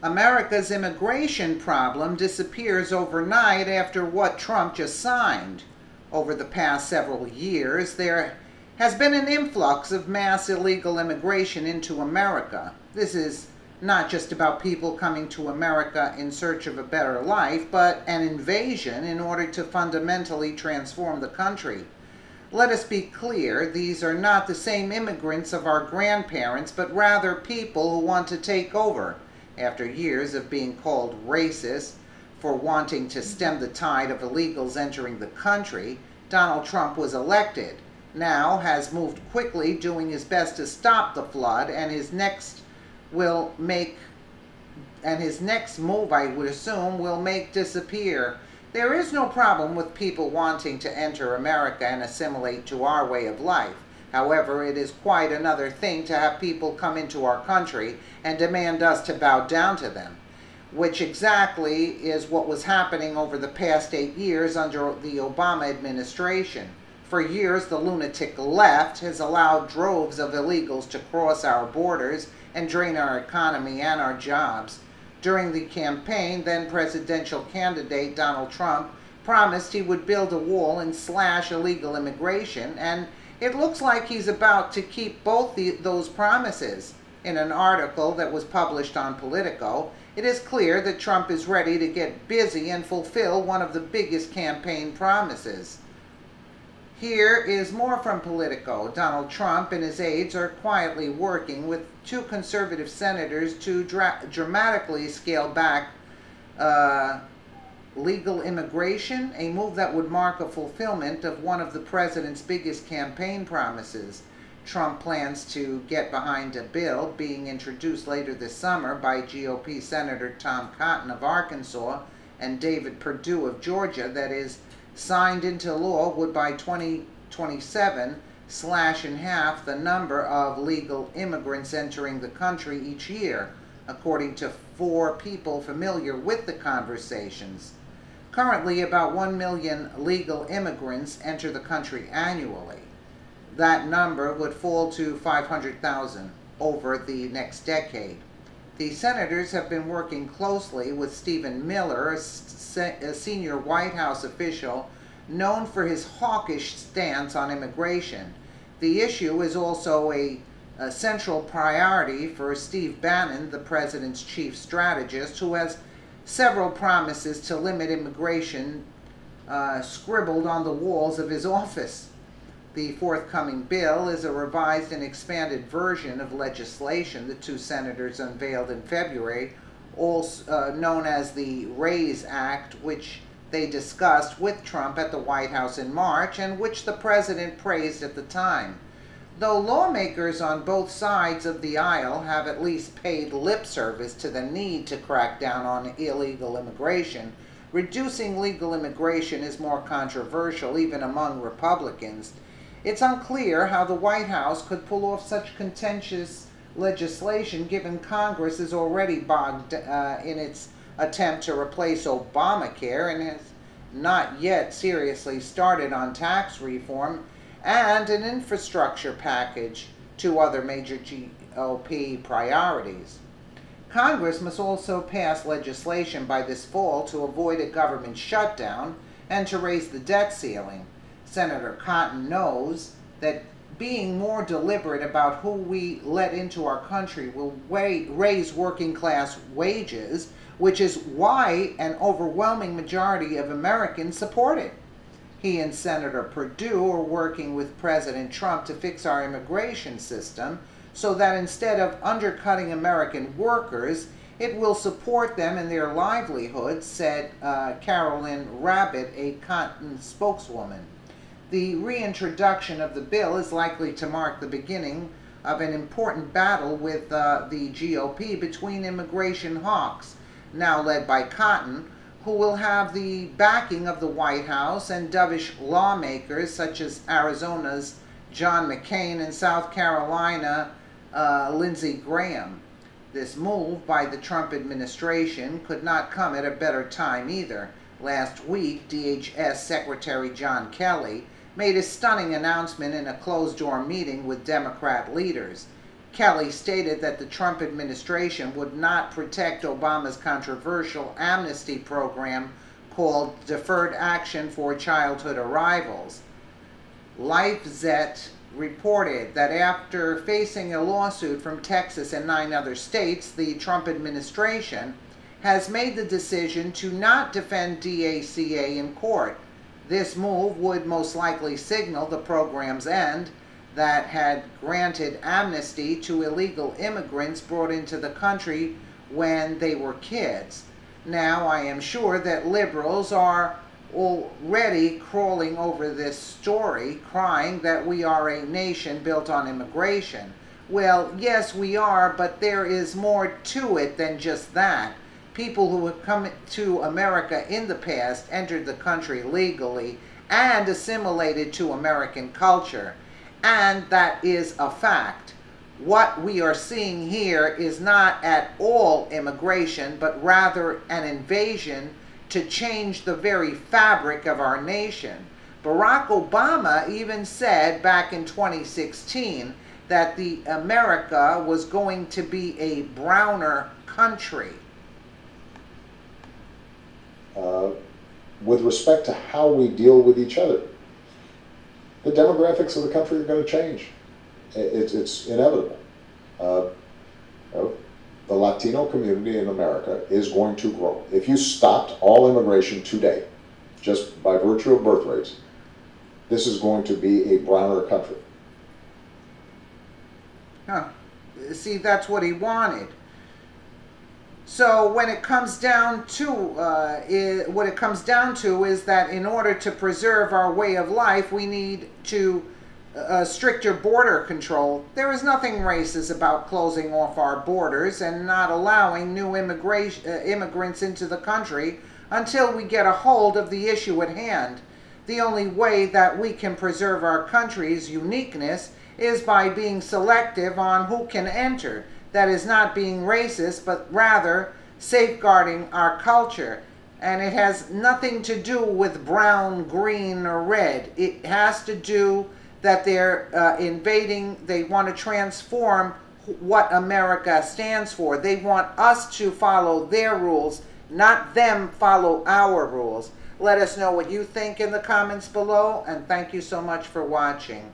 America's immigration problem disappears overnight after what Trump just signed. Over the past several years, there has been an influx of mass illegal immigration into America. This is not just about people coming to America in search of a better life, but an invasion in order to fundamentally transform the country. Let us be clear, these are not the same immigrants of our grandparents, but rather people who want to take over. After years of being called racist for wanting to stem the tide of illegals entering the country, Donald Trump was elected. Now has moved quickly, doing his best to stop the flood, and his next move, I would assume, will make disappear. There is no problem with people wanting to enter America and assimilate to our way of life. However, it is quite another thing to have people come into our country and demand us to bow down to them, which exactly is what was happening over the past 8 years under the Obama administration. For years, the lunatic left has allowed droves of illegals to cross our borders and drain our economy and our jobs. During the campaign, then presidential candidate Donald Trump promised he would build a wall and slash illegal immigration, and it looks like he's about to keep both those promises. In an article that was published on Politico, it is clear that Trump is ready to get busy and fulfill one of the biggest campaign promises. Here is more from Politico. Donald Trump and his aides are quietly working with 2 conservative senators to dramatically scale back legal immigration, a move that would mark a fulfillment of one of the president's biggest campaign promises. Trump plans to get behind a bill being introduced later this summer by GOP Senator Tom Cotton of Arkansas and David Perdue of Georgia that is signed into law would by 2027 slash in half the number of legal immigrants entering the country each year, according to 4 people familiar with the conversations. Currently, about 1 million legal immigrants enter the country annually. That number would fall to 500,000 over the next decade. The senators have been working closely with Stephen Miller, a senior White House official known for his hawkish stance on immigration. The issue is also a central priority for Steve Bannon, the president's chief strategist, who has several promises to limit immigration scribbled on the walls of his office. The forthcoming bill is a revised and expanded version of legislation the 2 senators unveiled in February, also known as the RAISE Act, which they discussed with Trump at the White House in March and which the president praised at the time. Though lawmakers on both sides of the aisle have at least paid lip service to the need to crack down on illegal immigration, reducing legal immigration is more controversial even among Republicans. It's unclear how the White House could pull off such contentious legislation given Congress is already bogged in its attempt to replace Obamacare and has not yet seriously started on tax reform and an infrastructure package, 2 other major GOP priorities. Congress must also pass legislation by this fall to avoid a government shutdown and to raise the debt ceiling. Senator Cotton knows that being more deliberate about who we let into our country will raise working class wages, which is why an overwhelming majority of Americans support it. He and Senator Perdue are working with President Trump to fix our immigration system so that instead of undercutting American workers, it will support them in their livelihoods, said Carolyn Rabbit, a Cotton spokeswoman. The reintroduction of the bill is likely to mark the beginning of an important battle with the GOP between immigration hawks, now led by Cotton, who will have the backing of the White House and dovish lawmakers such as Arizona's John McCain and South Carolina Lindsey Graham. This move by the Trump administration could not come at a better time either. Last week, DHS Secretary John Kelly made a stunning announcement in a closed-door meeting with Democrat leaders. Kelly stated that the Trump administration would not protect Obama's controversial amnesty program called Deferred Action for Childhood Arrivals. LifeZette reported that after facing a lawsuit from Texas and 9 other states, the Trump administration has made the decision to not defend DACA in court. This move would most likely signal the program's end that had granted amnesty to illegal immigrants brought into the country when they were kids. Now, I am sure that liberals are already crawling over this story, crying that we are a nation built on immigration. Well, yes, we are, but there is more to it than just that. People who have come to America in the past entered the country legally and assimilated to American culture. And that is a fact. What we are seeing here is not at all immigration, but rather an invasion to change the very fabric of our nation. Barack Obama even said back in 2016 that the America was going to be a browner country. With respect to how we deal with each other, the demographics of the country are going to change. It's inevitable. The Latino community in America is going to grow. If you stopped all immigration today, just by virtue of birth rates, this is going to be a browner country. Huh. See, that's what he wanted. So when it comes down to, what it comes down to is that in order to preserve our way of life, we need to stricter border control. There is nothing racist about closing off our borders and not allowing new immigrants into the country until we get a hold of the issue at hand. The only way that we can preserve our country's uniqueness is by being selective on who can enter. That is not being racist, but rather safeguarding our culture. And it has nothing to do with brown, green, or red. It has to do that they're invading, they want to transform what America stands for. They want us to follow their rules, not them follow our rules. Let us know what you think in the comments below, and thank you so much for watching.